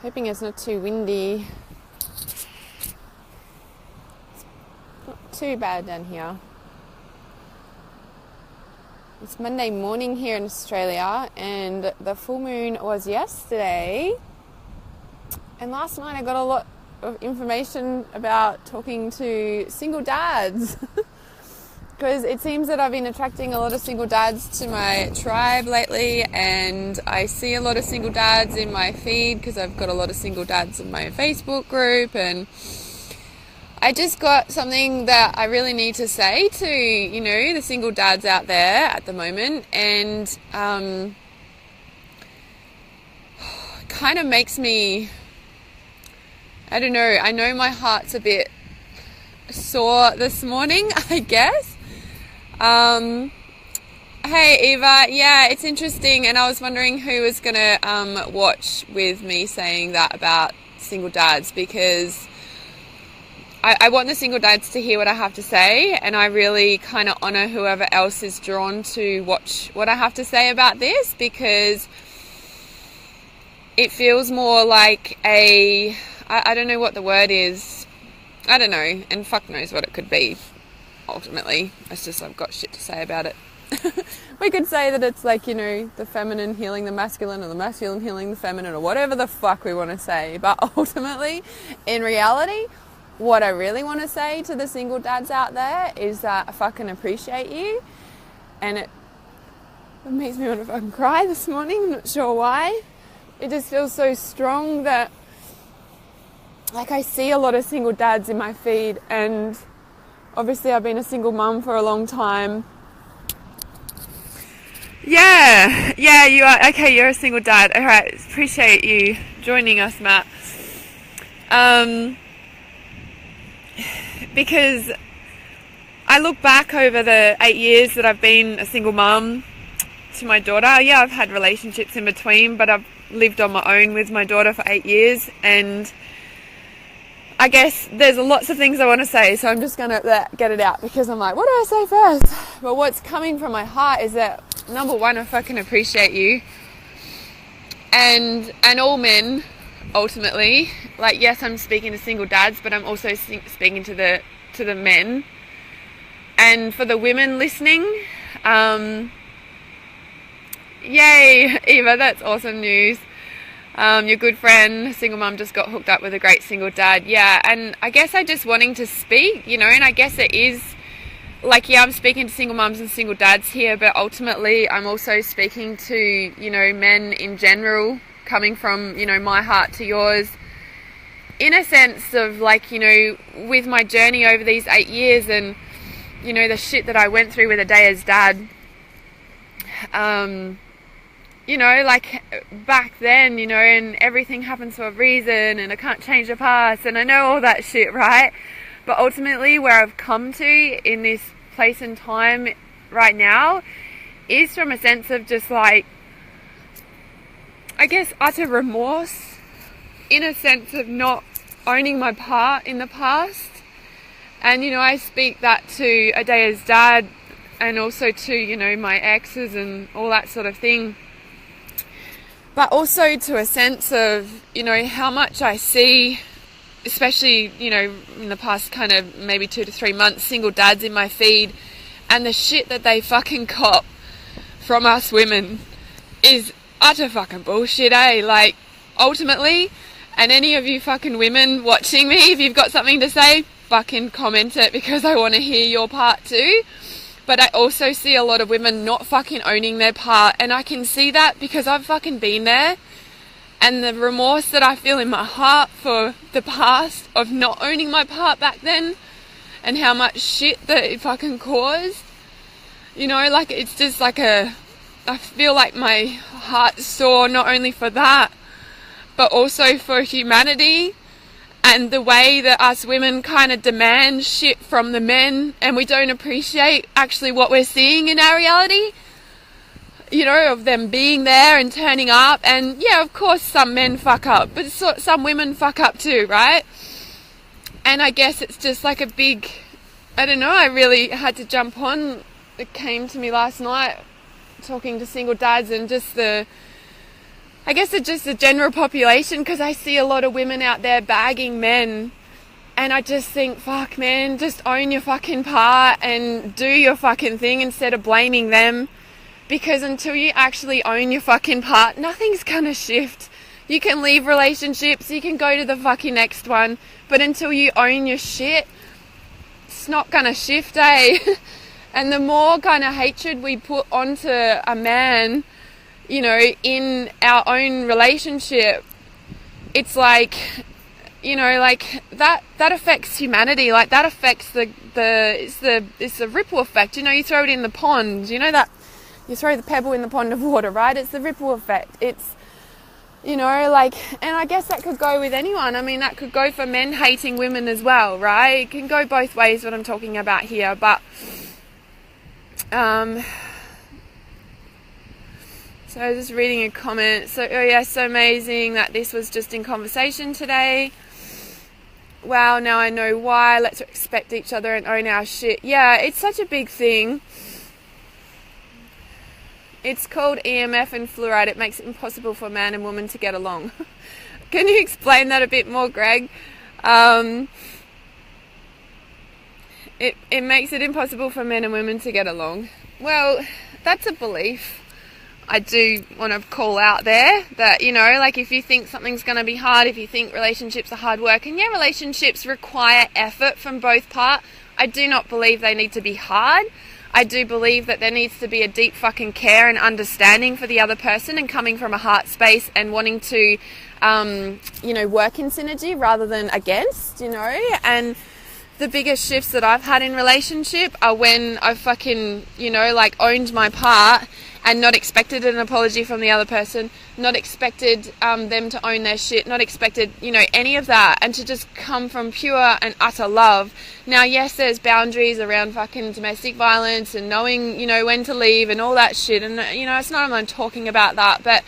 Hoping it's not too windy. It's not too bad down here. It's Monday morning here in Australia, and the full moon was yesterday. And last night I got a lot of information about talking to single dads. Because it seems that I've been attracting a lot of single dads to my tribe lately, and I see a lot of single dads in my feed because I've got a lot of single dads in my Facebook group, and I just got something that I really need to say to, the single dads out there at the moment, and kind of makes me, I don't know, I know my heart's a bit sore this morning, I guess. Hey Eva, yeah, it's interesting, and I was wondering who was going to watch with me saying that about single dads, because I want the single dads to hear what I have to say, and I really kind of honour whoever else is drawn to watch what I have to say about this, because it feels more like I don't know what the word is, I don't know, and fuck knows what it could be. Ultimately, it's just I've got shit to say about it. We could say that it's like, the feminine healing the masculine, or the masculine healing the feminine, or whatever the fuck we want to say. But ultimately, in reality, what I really want to say to the single dads out there is that I fucking appreciate you. And it makes me want to fucking cry this morning. I'm not sure why. It just feels so strong that, like, I see a lot of single dads in my feed, and obviously I've been a single mum for a long time. Yeah, you are. Okay, you're a single dad. All right, appreciate you joining us, Matt. Because I look back over the 8 years that I've been a single mum to my daughter. Yeah, I've had relationships in between, but I've lived on my own with my daughter for 8 years, and I guess there's lots of things I want to say, so I'm just going to get it out, because I'm like, what do I say first? But what's coming from my heart is that, number one, I fucking appreciate you. And all men, ultimately. Like, yes, I'm speaking to single dads, but I'm also speaking to the men. And for the women listening, yay, Eva, that's awesome news. Your good friend, single mum, just got hooked up with a great single dad. Yeah, and I guess I just wanting to speak, and I guess it is, like, yeah, I'm speaking to single mums and single dads here, but ultimately I'm also speaking to, men in general, coming from, my heart to yours, in a sense of, like, with my journey over these 8 years, and, the shit that I went through with a day as dad, like back then, and everything happens for a reason, and I can't change the past, and I know all that shit, right? But ultimately, where I've come to in this place and time right now is from a sense of just, like, I guess, utter remorse, in a sense of not owning my part in the past. And, I speak that to a day as dad, and also to, my exes and all that sort of thing. But also to a sense of, how much I see, especially, in the past kind of maybe 2 to 3 months, single dads in my feed, and the shit that they fucking cop from us women is utter fucking bullshit, eh? Like, ultimately, and any of you fucking women watching me, if you've got something to say, fucking comment it, because I want to hear your part too. But I also see a lot of women not fucking owning their part, and I can see that because I've fucking been there. And the remorse that I feel in my heart for the past of not owning my part back then, and how much shit that it fucking caused. Like, it's just like I feel like my heart's sore, not only for that, but also for humanity, and the way that us women kind of demand shit from the men, and we don't appreciate actually what we're seeing in our reality, of them being there and turning up. And yeah, of course some men fuck up, but some women fuck up too, right? And I guess it's just like a big, I don't know, I really had to jump on. It came to me last night talking to single dads, and just the I guess it's just the general population, because I see a lot of women out there bagging men, and I just think, fuck man, just own your fucking part and do your fucking thing instead of blaming them, because until you actually own your fucking part, nothing's gonna shift. You can leave relationships, you can go to the fucking next one, but until you own your shit, it's not gonna shift, eh? And the more kind of hatred we put onto a man, you know, in our own relationship, it's like, you know, like that affects humanity. Like that affects it's the ripple effect. You know, you throw it in the pond, you know, that you throw the pebble in the pond of water, right? It's the ripple effect. It's, you know, like, and I guess that could go with anyone. I mean, that could go for men hating women as well, right? It can go both ways, what I'm talking about here. But so I was just reading a comment. So, oh yeah, so amazing that this was just in conversation today. Wow, now I know why. Let's respect each other and own our shit. Yeah, it's such a big thing. It's called EMF and fluoride. It makes it impossible for man and woman to get along. Can you explain that a bit more, Greg? It makes it impossible for men and women to get along. Well, that's a belief. I do want to call out there that, you know, like if you think something's going to be hard, if you think relationships are hard work, and yeah, relationships require effort from both parts, I do not believe they need to be hard. I do believe that there needs to be a deep fucking care and understanding for the other person, and coming from a heart space and wanting to, you know, work in synergy rather than against, you know. And the biggest shifts that I've had in relationship are when I've fucking, you know, like owned my part and not expected an apology from the other person, not expected them to own their shit, not expected, you know, any of that, and to just come from pure and utter love. Now, yes, there's boundaries around fucking domestic violence and knowing, you know, when to leave and all that shit, and, you know, it's not I'm talking about that, but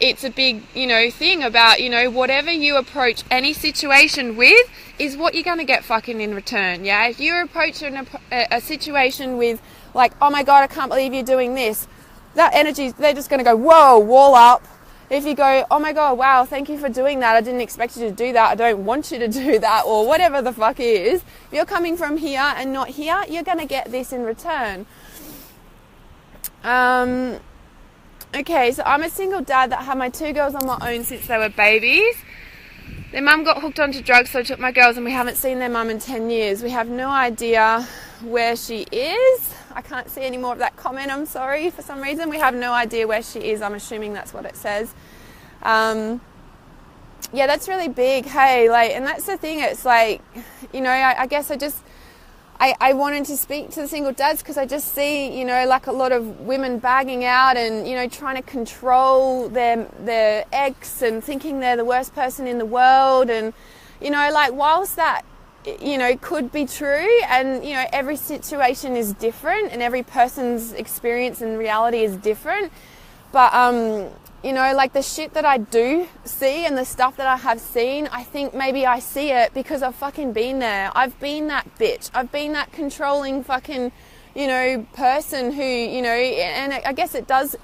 it's a big, you know, thing about, you know, whatever you approach any situation with is what you're going to get fucking in return, yeah? If you approach a situation with, like, oh my God, I can't believe you're doing this, that energy, they're just going to go, whoa, wall up. If you go, oh my God, wow, thank you for doing that. I didn't expect you to do that. I don't want you to do that, or whatever the fuck it is. If you're coming from here and not here, you're going to get this in return. Okay, so I'm a single dad that had my 2 girls on my own since they were babies. Their mum got hooked onto drugs, so I took my girls, and we haven't seen their mum in 10 years. We have no idea where she is. I can't see any more of that comment, I'm sorry, for some reason. We have no idea where she is. I'm assuming that's what it says. Yeah, that's really big, hey, like, and that's the thing, it's like, you know, I guess I wanted to speak to the single dads because I just see, you know, like a lot of women bagging out and, you know, trying to control their ex and thinking they're the worst person in the world. And, you know, like, whilst that, you know, could be true, and, you know, every situation is different and every person's experience and reality is different, but you know, like the shit that I do see and the stuff that I have seen, I think maybe I see it because I've fucking been there. I've been that bitch. I've been that controlling fucking, you know, person who, you know, and I guess it does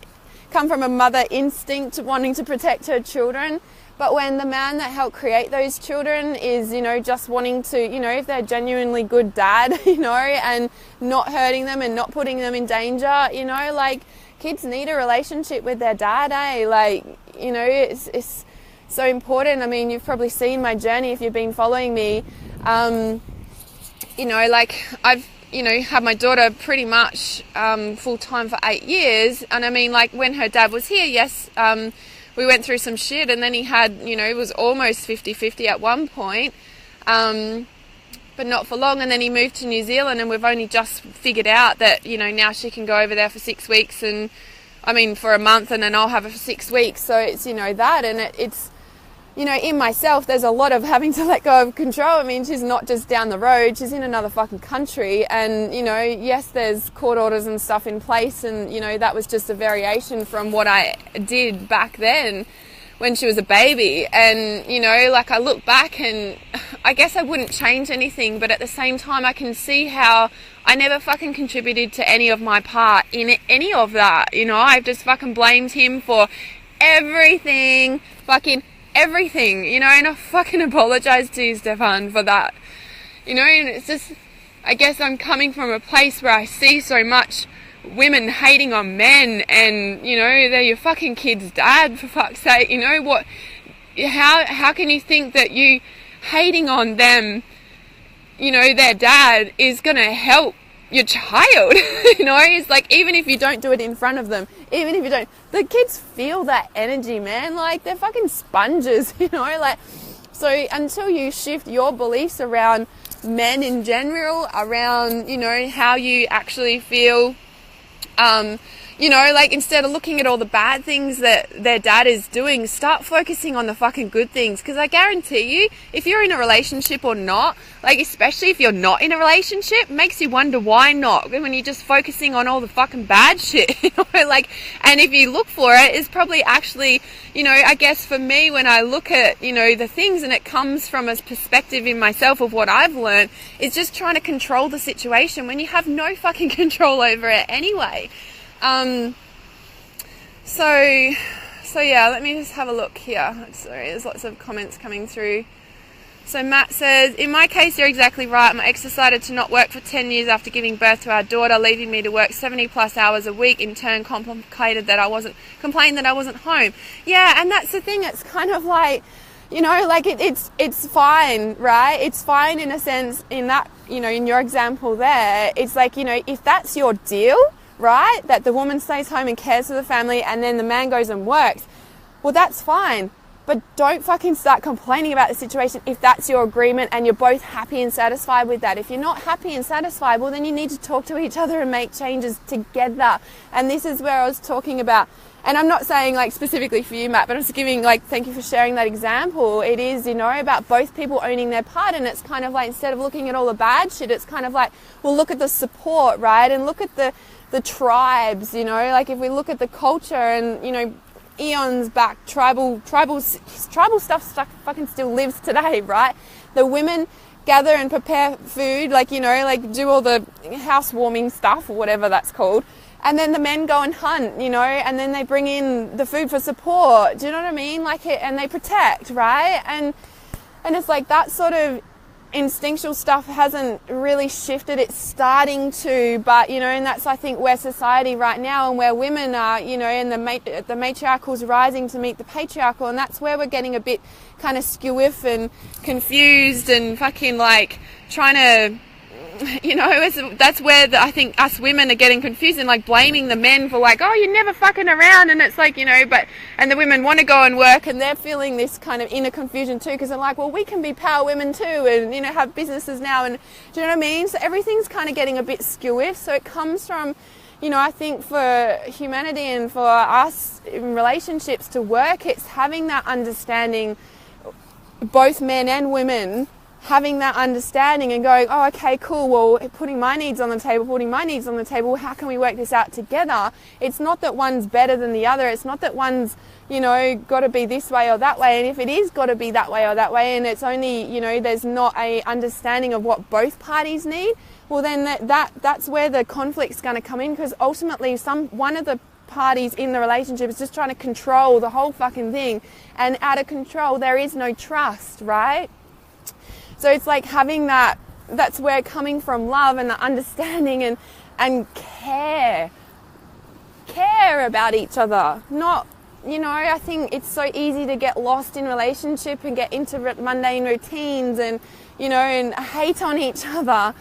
come from a mother instinct wanting to protect her children. But when the man that helped create those children is, you know, just wanting to, you know, if they're genuinely good dad, you know, and not hurting them and not putting them in danger, you know, like, kids need a relationship with their dad, eh? Like, you know, it's so important. I mean, you've probably seen my journey if you've been following me. You know, like, I've, you know, had my daughter pretty much full-time for 8 years. And I mean, like, when her dad was here, yes, we went through some shit, and then he had, you know, it was almost 50-50 at one point. But not for long, and then he moved to New Zealand, and we've only just figured out that, you know, now she can go over there for 6 weeks, and I mean for a month, and then I'll have her for 6 weeks. So it's, you know, that, and it's, you know, in myself there's a lot of having to let go of control. I mean, she's not just down the road, she's in another fucking country, and, you know, yes, there's court orders and stuff in place, and, you know, that was just a variation from what I did back then when she was a baby. And, you know, like, I look back and I guess I wouldn't change anything, but at the same time I can see how I never fucking contributed to any of my part in any of that. You know, I've just fucking blamed him for everything, fucking everything, you know, and I fucking apologize to you, Stefan, for that, you know. And it's just, I guess I'm coming from a place where I see so much women hating on men, and, you know, they're your fucking kid's dad, for fuck's sake, you know. What, how can you think that you hating on them, you know, their dad, is gonna help your child? You know, it's like, even if you don't do it in front of them, even if you don't, the kids feel that energy, man. Like, they're fucking sponges, you know. Like, so until you shift your beliefs around men in general, around, you know, how you actually feel, you know, like, instead of looking at all the bad things that their dad is doing, start focusing on the fucking good things. Because I guarantee you, if you're in a relationship or not, like, especially if you're not in a relationship, makes you wonder why not, when you're just focusing on all the fucking bad shit, you know, like. And if you look for it, it's probably actually, you know, I guess for me, when I look at, you know, the things, and it comes from a perspective in myself of what I've learned, is just trying to control the situation when you have no fucking control over it anyway. So yeah, let me just have a look here. Sorry, there's lots of comments coming through. So Matt says, in my case, you're exactly right. My ex decided to not work for 10 years after giving birth to our daughter, leaving me to work 70 plus hours a week. In turn, complained that I wasn't home. Yeah, and that's the thing. It's kind of like, you know, like, it's fine, right? It's fine in a sense, in that, you know, in your example there, it's like, you know, if that's your deal, right, that the woman stays home and cares for the family, and then the man goes and works, well, that's fine. But don't fucking start complaining about the situation if that's your agreement and you're both happy and satisfied with that. If you're not happy and satisfied, well, then you need to talk to each other and make changes together. And this is where I was talking about, and I'm not saying like specifically for you, Matt, but I'm just giving, like, thank you for sharing that example. It is, you know, about both people owning their part. And it's kind of like, instead of looking at all the bad shit, it's kind of like, well, look at the support, right? And look at the tribes, you know, like, if we look at the culture, and, you know, eons back, tribal stuff fucking still lives today, right? The women gather and prepare food, like, you know, like, do all the housewarming stuff or whatever that's called, and then the men go and hunt, you know, and then they bring in the food for support. Do you know what I mean? Like, and they protect, right? And it's like, that sort of instinctual stuff hasn't really shifted. It's starting to, but, you know, and that's, I think, where society right now, and where women are, you know, and the matriarchal's rising to meet the patriarchal, and that's where we're getting a bit kind of skew-iff and confused and fucking, like, trying to, you know, that's where I think us women are getting confused and, like, blaming the men for, like, oh, you're never fucking around. And it's like, you know, and the women want to go and work, and they're feeling this kind of inner confusion too, because they're like, well, we can be power women too, and, you know, have businesses now, and do you know what I mean? So everything's kind of getting a bit skew-iff. So it comes from, you know, I think for humanity and for us in relationships to work, it's having that understanding, both men and women, having that understanding and going, oh, okay, cool, well, putting my needs on the table, how can we work this out together? It's not that one's better than the other. It's not that one's, you know, got to be this way or that way. And if it is got to be that way or that way, and it's only, you know, there's not a understanding of what both parties need, well, then that's where the conflict's going to come in, because ultimately one of the parties in the relationship is just trying to control the whole fucking thing. And out of control, there is no trust, right? So it's like having that's where coming from love and the understanding and care about each other. Not, you know, I think it's so easy to get lost in relationship and get into mundane routines and, you know, and hate on each other,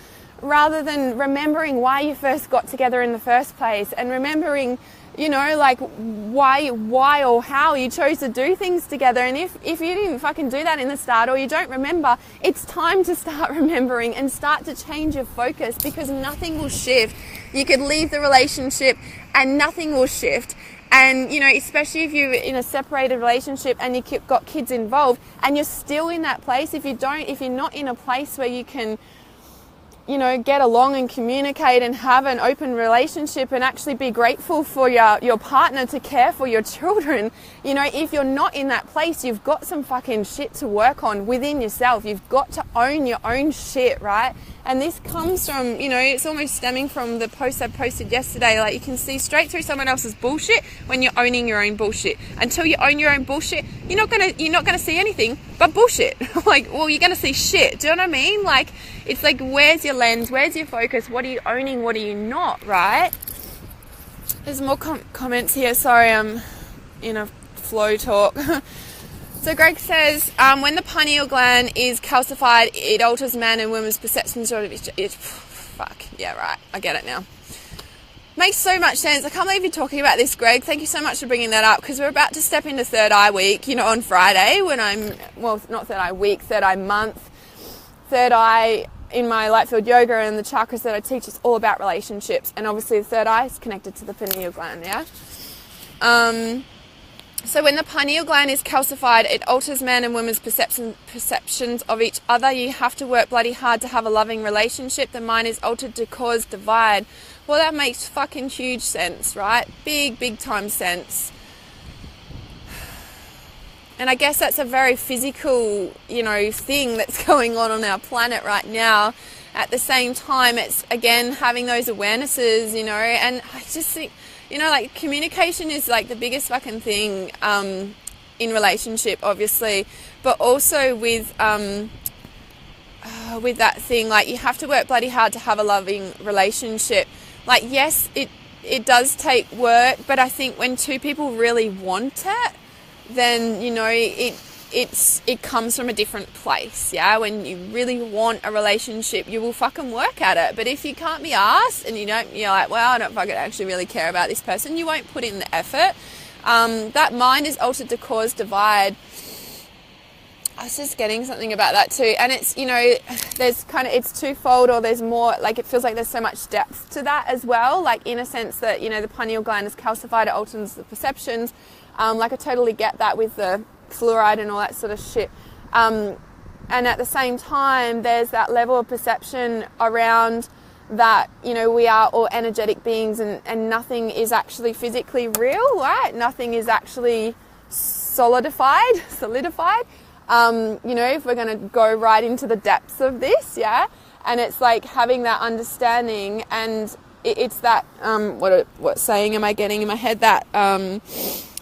rather than remembering why you first got together in the first place, and remembering, you know, like, why or how you chose to do things together. And if you didn't fucking do that in the start, or you don't remember, it's time to start remembering and start to change your focus, because nothing will shift. You could leave the relationship and nothing will shift. And, you know, especially if you're in a separated relationship and you've got kids involved and you're still in that place, if you're not in a place where you can you know, get along and communicate and have an open relationship and actually be grateful for your partner to care for your children. You know, if you're not in that place, you've got some fucking shit to work on within yourself. You've got to own your own shit, right? And this comes from, you know, it's almost stemming from the post I posted yesterday. Like, you can see straight through someone else's bullshit when you're owning your own bullshit. Until you own your own bullshit, you're not gonna see anything but bullshit. Like, well, you're gonna see shit. Do you know what I mean? Like, it's like, where's your lens? Where's your focus? What are you owning? What are you not, right? There's more comments here. Sorry, I'm in a flow talk. So Greg says, when the pineal gland is calcified, it alters man and women's perceptions of it. Fuck, yeah, right. I get it now. Makes so much sense. I can't believe you're talking about this, Greg. Thank you so much for bringing that up, because we're about to step into third eye week, you know, on Friday, when not third eye week, third eye month. Third eye in my light field yoga and the chakras that I teach is all about relationships. And obviously the third eye is connected to the pineal gland, yeah? So when the pineal gland is calcified, it alters man and women's perceptions of each other. You have to work bloody hard to have a loving relationship. The mind is altered to cause divide. Well, that makes fucking huge sense, right? Big time sense. And I guess that's a very physical, you know, thing that's going on our planet right now. At the same time, it's, again, having those awarenesses, you know, and I just think, you know, like, communication is like the biggest fucking thing in relationship, obviously, but also with that thing, like, you have to work bloody hard to have a loving relationship. Like, yes, it does take work, but I think when two people really want it, then, you know, it comes from a different place, yeah? When you really want a relationship, you will fucking work at it. But if you can't be asked and you're like, well, I don't fucking actually really care about this person, you won't put in the effort. That mind is altered to cause divide. I was just getting something about that too. And it's, you know, there's kind of, it's twofold, or there's more, like, it feels like there's so much depth to that as well. Like, in a sense that, you know, the pineal gland is calcified, it alters the perceptions. Like, I totally get that with the fluoride and all that sort of shit. And at the same time, there's that level of perception around that, you know, we are all energetic beings, and nothing is actually physically real, right? Nothing is actually solidified. You know, if we're going to go right into the depths of this, yeah? And it's like having that understanding, and it's that, what saying am I getting in my head? That,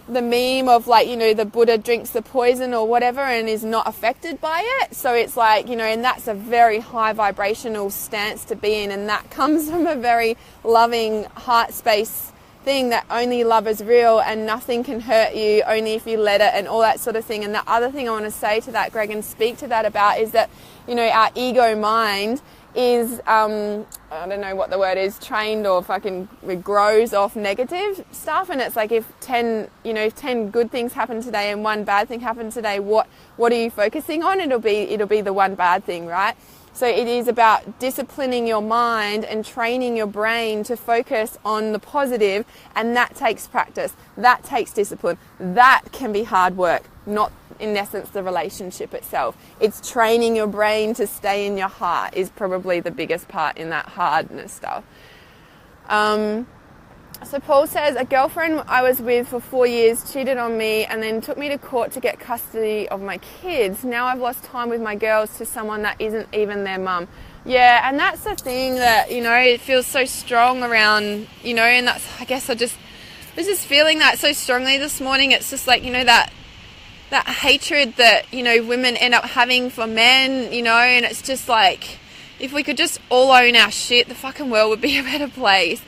the meme of, like, you know, the Buddha drinks the poison or whatever and is not affected by it. So it's like, you know, and that's a very high vibrational stance to be in, and that comes from a very loving heart space thing, that only love is real and nothing can hurt you, only if you let it, and all that sort of thing. And the other thing I want to say to that, Greg, and speak to that about, is that, you know, our ego mind is, I don't know what the word is, trained, or fucking, it grows off negative stuff. And it's like, if 10 good things happen today and one bad thing happened today, what are you focusing on? It'll be the one bad thing, right? So it is about disciplining your mind and training your brain to focus on the positive, and that takes practice. That takes discipline. That can be hard work, not in essence the relationship itself. It's training your brain to stay in your heart is probably the biggest part in that hardness stuff. So Paul says, a girlfriend I was with for 4 years cheated on me and then took me to court to get custody of my kids. Now I've lost time with my girls to someone that isn't even their mum. Yeah, and that's the thing that, you know, it feels so strong around, you know, and that's, I guess I was just feeling that so strongly this morning. It's just like, you know, that hatred that, you know, women end up having for men, you know, and it's just like, if we could just all own our shit, the fucking world would be a better place.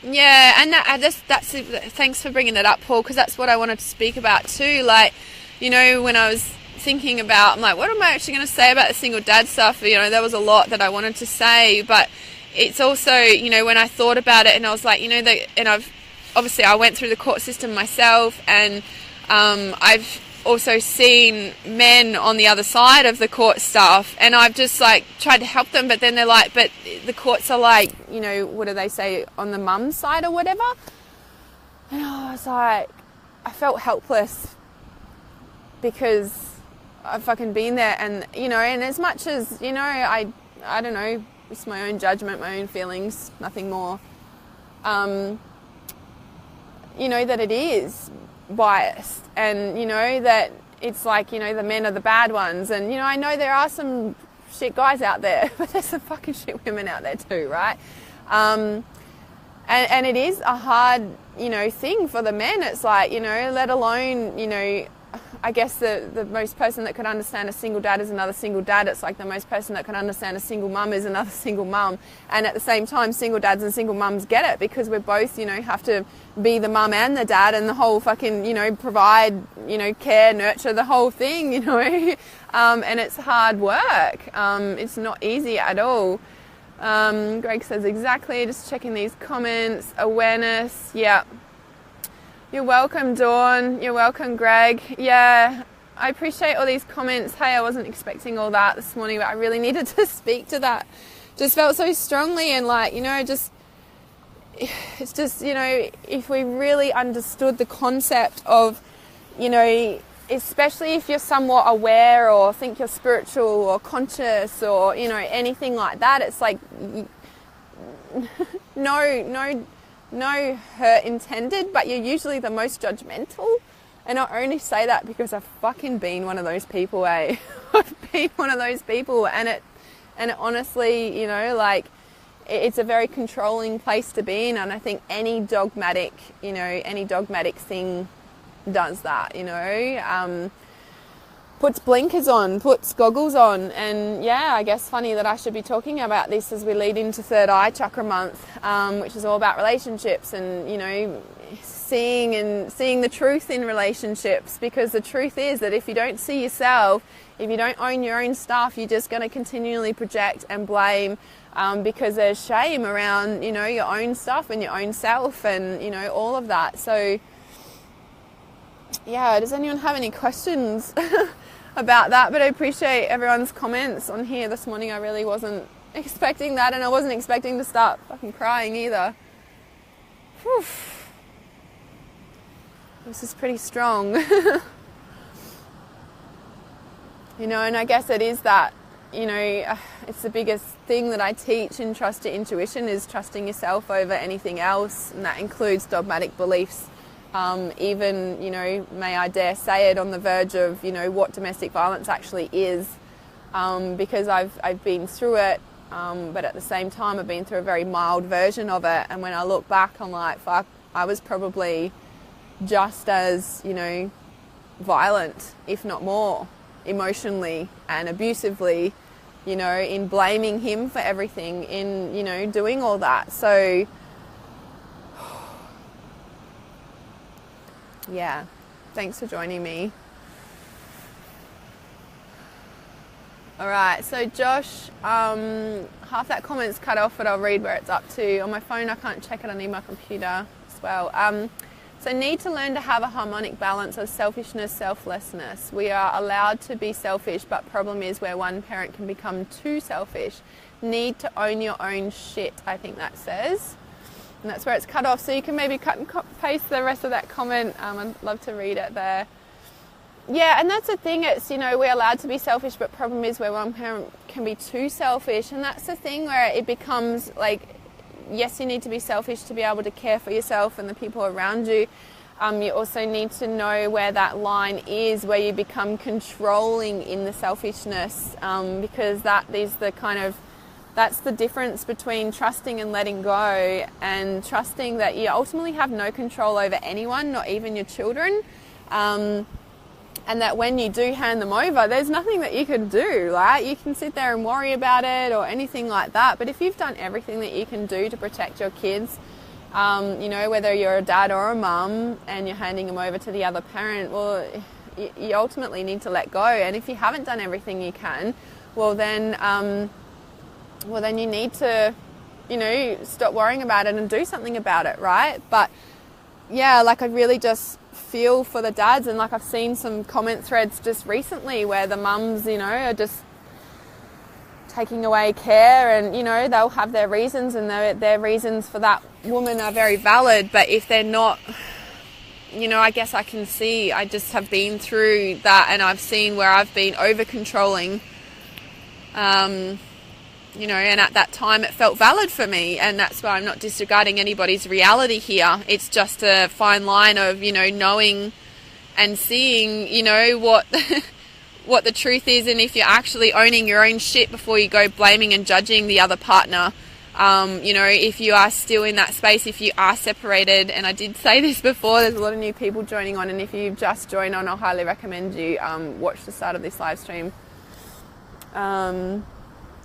Yeah, and that's thanks for bringing that up, Paul, because that's what I wanted to speak about too. Like, you know, when I was thinking about, I'm like, what am I actually going to say about the single dad stuff? You know, there was a lot that I wanted to say, but it's also, you know, when I thought about it, and I was like, you know, and I went through the court system myself, and I've also seen men on the other side of the court stuff, and I've just like tried to help them, but then they're like, but the courts are like, you know, what do they say, on the mum's side or whatever. And I was like, I felt helpless, because I've fucking been there, and, you know, and as much as, you know, I don't know, it's my own judgment, my own feelings, nothing more. You know, that it is biased, and, you know, that it's like, you know, the men are the bad ones, and, you know, I know there are some shit guys out there, but there's some fucking shit women out there too, right? And it is a hard, you know, thing for the men. It's like, you know, let alone, you know, I guess the most person that could understand a single dad is another single dad. It's like the most person that can understand a single mum is another single mum. And at the same time, single dads and single mums get it, because we're both, you know, have to be the mum and the dad, and the whole fucking, you know, provide, you know, care, nurture, the whole thing, you know. And it's hard work. It's not easy at all. Greg says exactly, just checking these comments. Awareness, yeah. You're welcome, Dawn. You're welcome, Greg. Yeah, I appreciate all these comments. Hey, I wasn't expecting all that this morning, but I really needed to speak to that. Just felt so strongly, and like, you know, just, it's just, you know, if we really understood the concept of, you know, especially if you're somewhat aware or think you're spiritual or conscious or, you know, anything like that, it's like, no hurt intended, but you're usually the most judgmental. And I only say that because I've fucking been one of those people, eh? I've been one of those people, and it honestly, you know, like, it's a very controlling place to be in, and I think any dogmatic thing does that, you know. Puts blinkers on, puts goggles on, and yeah, I guess funny that I should be talking about this as we lead into Third Eye Chakra Month, which is all about relationships, and, you know, seeing the truth in relationships, because the truth is that if you don't see yourself, if you don't own your own stuff, you're just going to continually project and blame, because there's shame around, you know, your own stuff and your own self, and, you know, all of that. So yeah, does anyone have any questions about that? But I appreciate everyone's comments on here this morning. I really wasn't expecting that, and I wasn't expecting to start fucking crying either. Whew. This is pretty strong. You know, and I guess it is that, you know, it's the biggest thing that I teach in Trust Your Intuition, is trusting yourself over anything else, and that includes dogmatic beliefs. Even, you know, may I dare say it, on the verge of, you know, what domestic violence actually is, because I've been through it, but at the same time I've been through a very mild version of it, and when I look back, I'm like, fuck, I was probably just as, you know, violent, if not more, emotionally and abusively, you know, in blaming him for everything, in, you know, doing all that. So yeah, thanks for joining me. All right, so Josh, half that comment's cut off, but I'll read where it's up to. On my phone, I can't check it. I need my computer as well. So need to learn to have a harmonic balance of selfishness, selflessness. We are allowed to be selfish, but problem is where one parent can become too selfish. Need to own your own shit, I think that says. And that's where it's cut off. So you can maybe cut and paste the rest of that comment. I'd love to read it there. Yeah, and that's the thing. It's, you know, we're allowed to be selfish, but problem is where one parent can be too selfish. And that's the thing where it becomes like, yes, you need to be selfish to be able to care for yourself and the people around you. You also need to know where that line is, where you become controlling in the selfishness, because that is the kind of, that's the difference between trusting and letting go, and trusting that you ultimately have no control over anyone, not even your children. And that when you do hand them over, there's nothing that you can do, right? You can sit there and worry about it or anything like that. But if you've done everything that you can do to protect your kids, you know, whether you're a dad or a mum and you're handing them over to the other parent, well, you ultimately need to let go. And if you haven't done everything you can, well then you need to, you know, stop worrying about it and do something about it, right? But yeah, like I really just feel for the dads, and like I've seen some comment threads just recently where the mums, you know, are just taking away care, and, you know, they'll have their reasons, and their reasons for that woman are very valid, but if they're not you know, I guess I can see, I just have been through that, and I've seen where I've been over controlling, you know, and at that time it felt valid for me, and that's why I'm not disregarding anybody's reality here. It's just a fine line of, you know, knowing and seeing, you know, what what the truth is, and if you're actually owning your own shit before you go blaming and judging the other partner. You know, if you are still in that space, if you are separated, and I did say this before, there's a lot of new people joining on, and if you've just joined on, I'll highly recommend you watch the start of this live stream.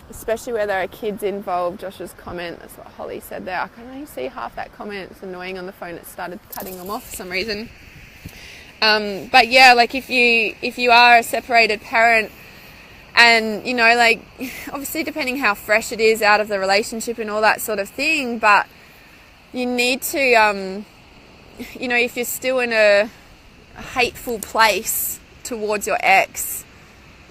Especially where there are kids involved. Josh's comment, that's what Holly said there. I can only see half that comment. It's annoying on the phone. It started cutting them off for some reason. But yeah, like if you are a separated parent, and, you know, like, obviously depending how fresh it is out of the relationship and all that sort of thing, but you need to, you know, if you're still in a hateful place towards your ex,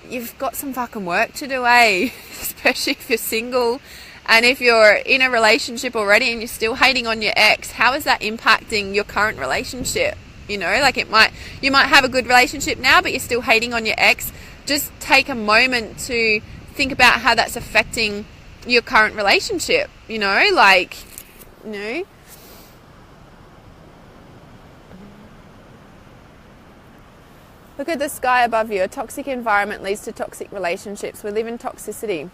you've got some fucking work to do, eh? Especially if you're single, and if you're in a relationship already and you're still hating on your ex, how is that impacting your current relationship? You know, like you might have a good relationship now, but you're still hating on your ex. Just take a moment to think about how that's affecting your current relationship, you know, like, you know. Look at the sky above you. A toxic environment leads to toxic relationships. We live in toxicity.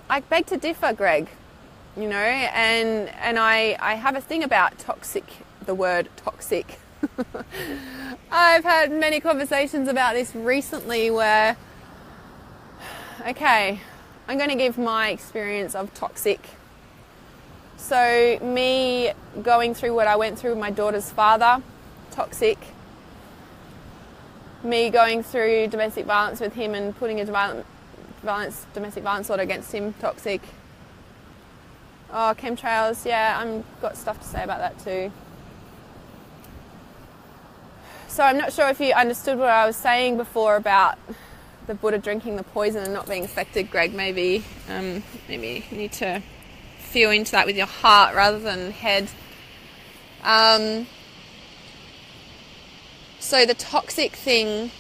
I beg to differ, Greg. You know, and I have a thing about toxic, the word toxic. I've had many conversations about this recently where, okay, I'm going to give my experience of toxic. So me going through what I went through with my daughter's father, toxic. Me going through domestic violence with him and putting a domestic violence order against him, toxic. Oh, chemtrails, yeah, I've got stuff to say about that too. So I'm not sure if you understood what I was saying before about the Buddha drinking the poison and not being affected, Greg. Maybe you need to feel into that with your heart rather than head. So the toxic thing,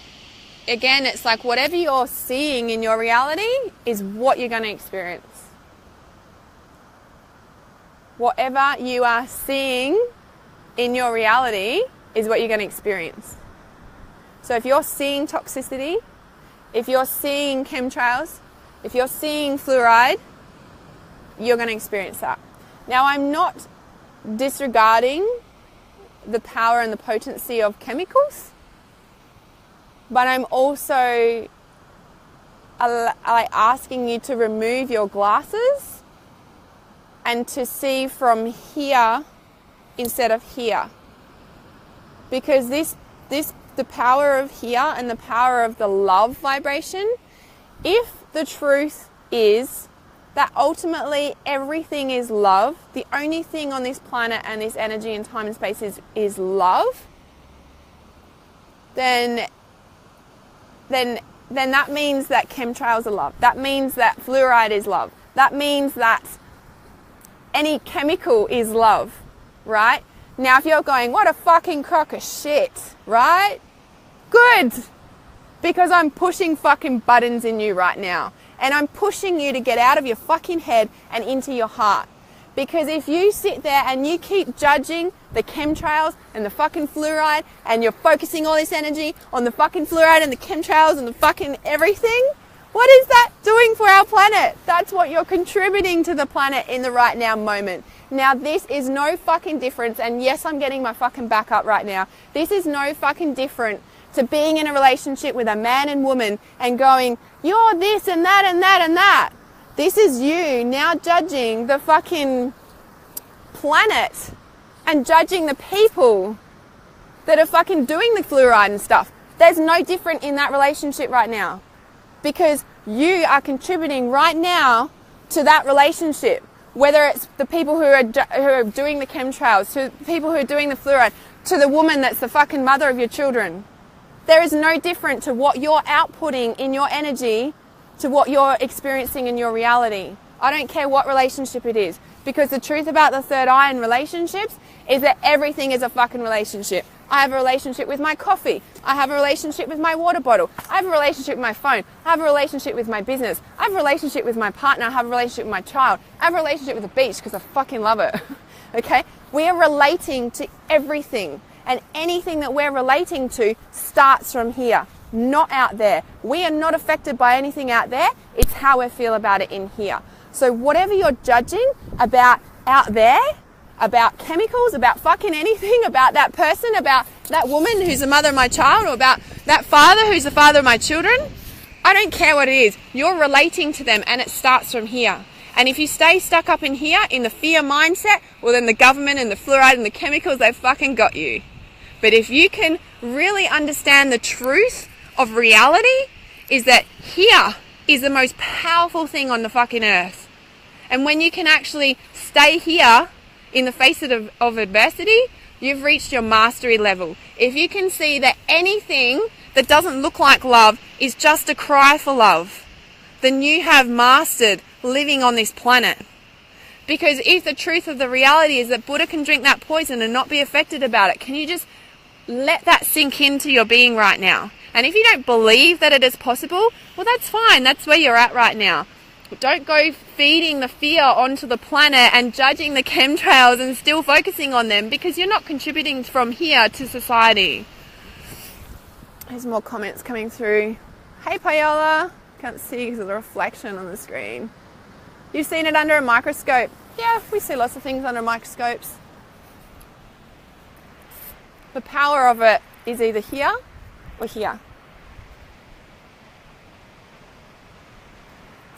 again, it's like whatever you're seeing in your reality is what you're going to experience. Whatever you are seeing in your reality is what you're going to experience. So if you're seeing toxicity, if you're seeing chemtrails, if you're seeing fluoride, you're going to experience that. Now, I'm not disregarding the power and the potency of chemicals, but I'm also asking you to remove your glasses and to see from here instead of here. Because the power of here and the power of the love vibration, if the truth is that ultimately everything is love, the only thing on this planet and this energy and time and space is love, then that means that chemtrails are love. That means that fluoride is love. That means that any chemical is love, right? Now, if you're going, what a fucking crock of shit, right? Good. Because I'm pushing fucking buttons in you right now. And I'm pushing you to get out of your fucking head and into your heart. Because if you sit there and you keep judging the chemtrails and the fucking fluoride and you're focusing all this energy on the fucking fluoride and the chemtrails and the fucking everything, what is that doing for our planet? That's what you're contributing to the planet in the right now moment. Now, this is no fucking difference, and yes, I'm getting my fucking back up right now. This is no fucking different to being in a relationship with a man and woman and going, you're this and that and that and that. This is you now judging the fucking planet and judging the people that are fucking doing the fluoride and stuff. There's no different in that relationship right now because you are contributing right now to that relationship. Whether it's the people who are doing the chemtrails, to the people who are doing the fluoride, to the woman that's the fucking mother of your children. There is no different to what you're outputting in your energy to what you're experiencing in your reality. I don't care what relationship it is. Because the truth about the third eye in relationships is that everything is a fucking relationship. I have a relationship with my coffee. I have a relationship with my water bottle. I have a relationship with my phone. I have a relationship with my business. I have a relationship with my partner. I have a relationship with my child. I have a relationship with the beach because I fucking love it. Okay? We are relating to everything. And anything that we're relating to starts from here, not out there. We are not affected by anything out there. It's how we feel about it in here. So whatever you're judging about out there, about chemicals, about fucking anything, about that person, about that woman who's the mother of my child, or about that father who's the father of my children, I don't care what it is. You're relating to them, and it starts from here. And if you stay stuck up in here, in the fear mindset, well then the government and the fluoride and the chemicals, they've fucking got you. But if you can really understand the truth of reality, is that here is the most powerful thing on the fucking earth. And when you can actually stay here in the face of adversity, you've reached your mastery level. If you can see that anything that doesn't look like love is just a cry for love, then you have mastered living on this planet. Because if the truth of the reality is that Buddha can drink that poison and not be affected about it, can you just let that sink into your being right now? And if you don't believe that it is possible, well, that's fine. That's where you're at right now. Don't go feeding the fear onto the planet and judging the chemtrails and still focusing on them, because you're not contributing from here to society. There's more comments coming through. Hey, Payola. Can't see because of the reflection on the screen. You've seen it under a microscope. Yeah, we see lots of things under microscopes. The power of it is either here or here.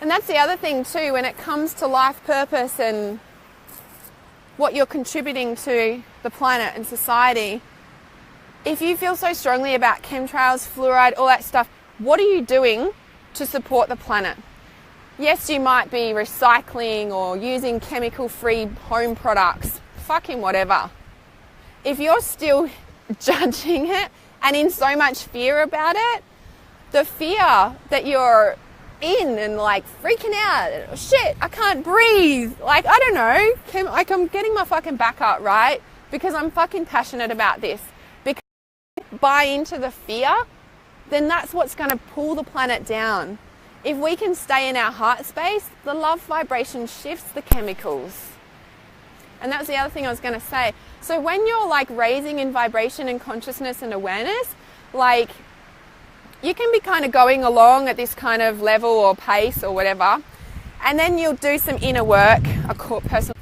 And that's the other thing too, when it comes to life purpose and what you're contributing to the planet and society. If you feel so strongly about chemtrails, fluoride, all that stuff, what are you doing to support the planet? Yes, you might be recycling or using chemical-free home products, fucking whatever. If you're still judging it and in so much fear about it, the fear that you're in and like freaking out, shit, I can't breathe, like, I don't know, like I'm getting my fucking back up, right? Because I'm fucking passionate about this. Because if you buy into the fear, then that's what's going to pull the planet down. If we can stay in our heart space, the love vibration shifts the chemicals. And that's the other thing I was going to say. So when you're like raising in vibration and consciousness and awareness, like you can be kind of going along at this kind of level or pace or whatever, and then you'll do some inner work, a personal.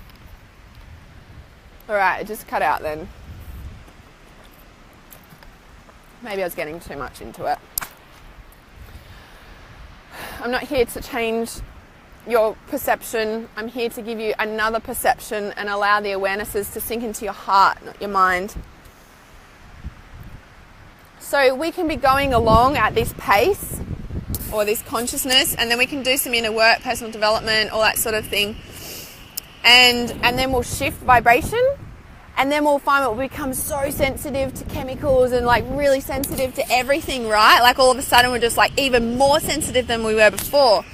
All right, it just cut out then. Maybe I was getting too much into it. I'm not here to change your perception. I'm here to give you another perception and allow the awarenesses to sink into your heart, not your mind. So we can be going along at this pace or this consciousness, and then we can do some inner work, personal development, all that sort of thing. And then we'll shift vibration, and then we'll find that we'll become so sensitive to chemicals and like really sensitive to everything, right? Like all of a sudden we're just like even more sensitive than we were before.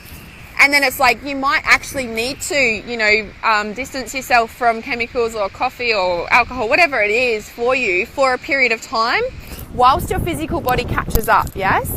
And then it's like you might actually need to, you know, distance yourself from chemicals or coffee or alcohol, whatever it is for you, for a period of time whilst your physical body catches up, yes?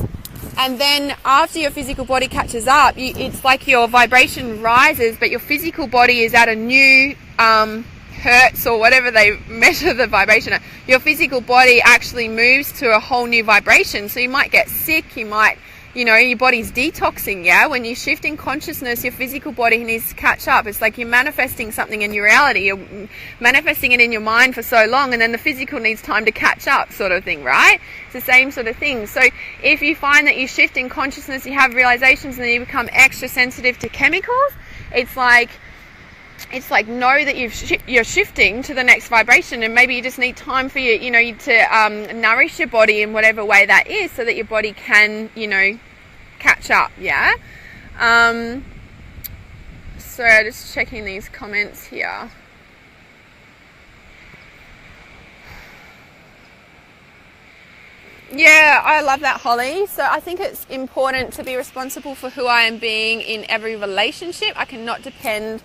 And then after your physical body catches up, it's like your vibration rises, but your physical body is at a new hertz or whatever they measure the vibration at. Your physical body actually moves to a whole new vibration. So you might get sick, you might, you know, your body's detoxing, yeah? When you shift in consciousness, your physical body needs to catch up. It's like you're manifesting something in your reality. You're manifesting it in your mind for so long, and then the physical needs time to catch up, sort of thing, right? It's the same sort of thing. So if you find that you shift in consciousness, you have realizations, and then you become extra sensitive to chemicals, it's like know that you're shifting to the next vibration, and maybe you just need time for you know, to nourish your body in whatever way that is, so that your body can, you know, catch up, yeah? So just checking these comments here. Yeah, I love that, Holly. So I think it's important to be responsible for who I am being in every relationship. I cannot depend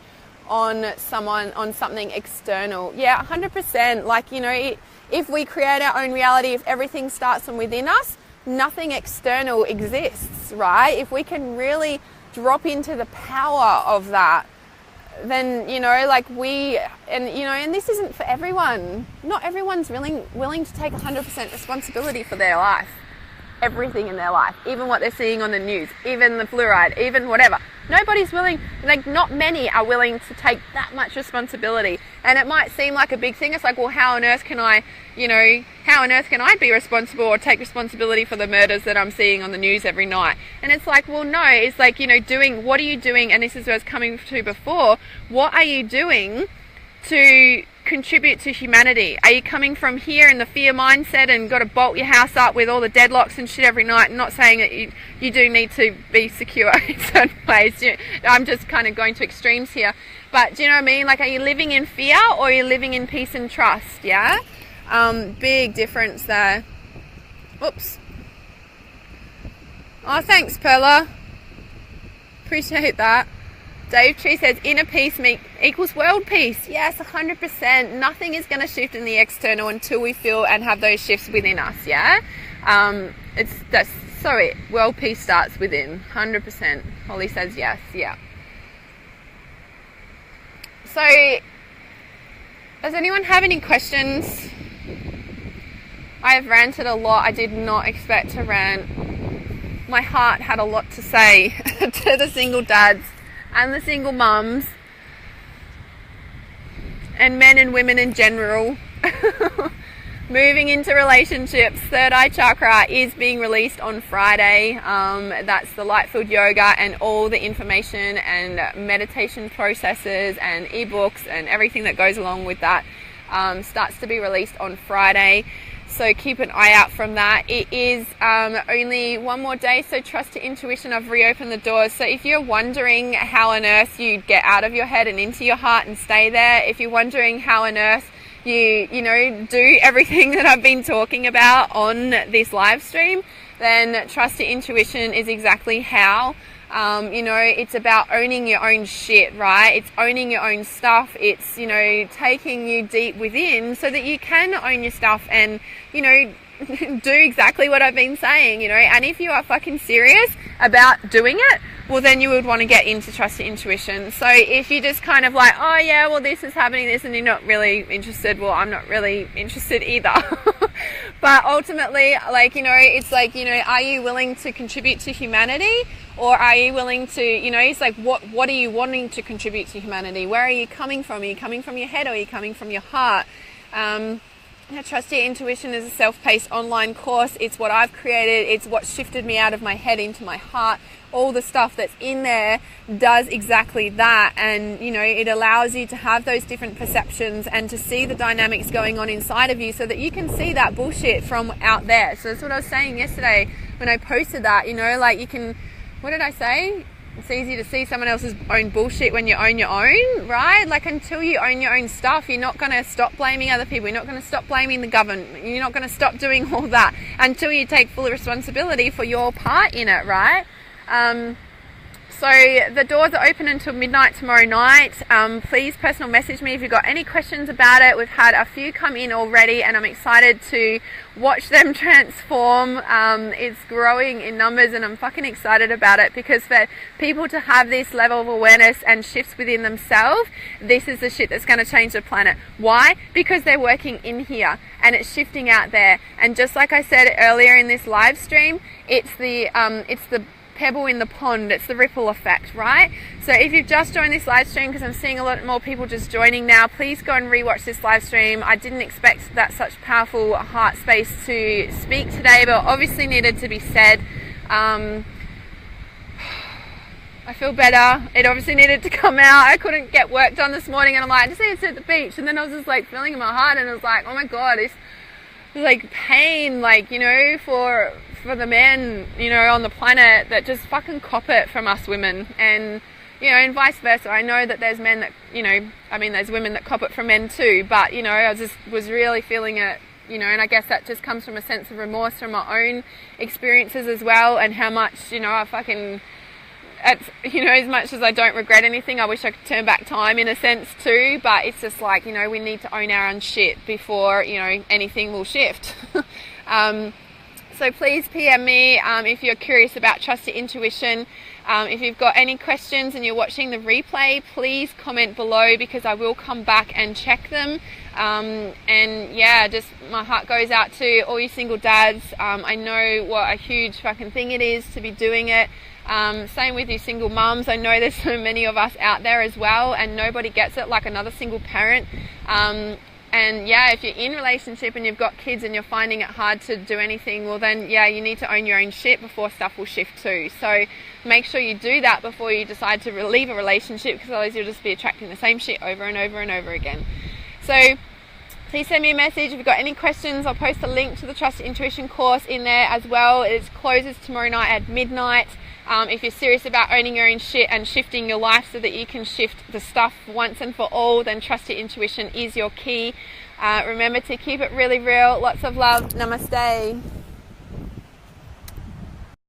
on something external. Yeah, 100%. Like, you know, if we create our own reality, if everything starts from within us, nothing external exists, right? If we can really drop into the power of that, then, you know, like and this isn't for everyone. Not everyone's willing to take 100% responsibility for their life. Everything in their life, even what they're seeing on the news, even the fluoride, even whatever. Nobody's willing, like not many are willing to take that much responsibility. And it might seem like a big thing. It's like, well, how on earth can I be responsible or take responsibility for the murders that I'm seeing on the news every night? And it's like, well, no, it's like, you know, what are you doing? And this is what I was coming to before. What are you doing to contribute to humanity? Are you coming from here in the fear mindset and got to bolt your house up with all the deadlocks and shit every night? And not saying that you do need to be secure in certain ways. I'm just kind of going to extremes here. But do you know what I mean? Like, are you living in fear or are you living in peace and trust? Yeah? Big difference there. Oops. Oh, thanks, Perla. Appreciate that. Dave Tree says inner peace equals world peace. Yes, 100%. Nothing is going to shift in the external until we feel and have those shifts within us. Yeah, world peace starts within. 100%. Holly says yes. Yeah. So, does anyone have any questions? I have ranted a lot. I did not expect to rant. My heart had a lot to say to the single dads and the single mums and men and women in general. Moving into relationships, third eye chakra is being released on Friday. That's the light field yoga and all the information and meditation processes and ebooks and everything that goes along with that starts to be released on Friday. So keep an eye out from that. It is only one more day, so trust your intuition. I've reopened the doors. So if you're wondering how on earth you get out of your head and into your heart and stay there, if you're wondering how on earth you do everything that I've been talking about on this live stream, then trust your intuition is exactly how. It's about owning your own shit, right? It's owning your own stuff. It's, taking you deep within so that you can own your stuff and, do exactly what I've been saying, and if you are fucking serious about doing it, well, then you would want to get into trust your intuition. So if you just kind of like, oh yeah, well, this is happening, this, and you're not really interested, well, I'm not really interested either. But ultimately, it's like, are you willing to contribute to humanity? Or are you willing to, it's like, what are you wanting to contribute to humanity? Where are you coming from? Are you coming from your head or are you coming from your heart? Trust Your Intuition is a self-paced online course. It's what I've created. It's what shifted me out of my head into my heart. All the stuff that's in there does exactly that. And, it allows you to have those different perceptions and to see the dynamics going on inside of you so that you can see that bullshit from out there. So that's what I was saying yesterday when I posted that, you can, what did I say? It's easy to see someone else's own bullshit when you own your own, right? Like, until you own your own stuff, you're not going to stop blaming other people. You're not going to stop blaming the government. You're not going to stop doing all that until you take full responsibility for your part in it, right? So the doors are open until midnight tomorrow night. Please personal message me if you've got any questions about it. We've had a few come in already and I'm excited to watch them transform. It's growing in numbers and I'm fucking excited about it, because for people to have this level of awareness and shifts within themselves, this is the shit that's going to change the planet. Why? Because they're working in here and it's shifting out there. And just like I said earlier in this live stream, it's the pebble in the pond, it's the ripple effect, right? So if you've just joined this live stream, because I'm seeing a lot more people just joining now, please go and rewatch this live stream. I didn't expect that such powerful heart space to speak today, but obviously needed to be said. I feel better. It obviously needed to come out. I couldn't get work done this morning and I'm like, I just need to sit at the beach, and then I was just like feeling in my heart and I was like, oh my god, it's like pain, for the men, on the planet that just fucking cop it from us women, and and vice versa. I know that there's men that, there's women that cop it from men too, but I was really feeling it, and I guess that just comes from a sense of remorse from my own experiences as well, and how much, I fucking you know, as much as I don't regret anything, I wish I could turn back time in a sense too, but it's just like, you know, we need to own our own shit before, you know, anything will shift. So please PM me if you're curious about Trust Your Intuition. If you've got any questions and you're watching the replay, please comment below, because I will come back and check them. And yeah, just my heart goes out to all you single dads. I know what a huge fucking thing it is to be doing it. Same with you single mums. I know there's so many of us out there as well, and nobody gets it like another single parent. And yeah, if you're in a relationship and you've got kids and you're finding it hard to do anything, well then yeah, you need to own your own shit before stuff will shift too. So make sure you do that before you decide to leave a relationship, because otherwise you'll just be attracting the same shit over and over and over again. So please send me a message if you've got any questions. I'll post a link to the Trust Your Intuition course in there as well. It closes tomorrow night at midnight. If you're serious about owning your own shit and shifting your life so that you can shift the stuff once and for all, then Trust Your Intuition is your key. Remember to keep it really real. Lots of love. Namaste.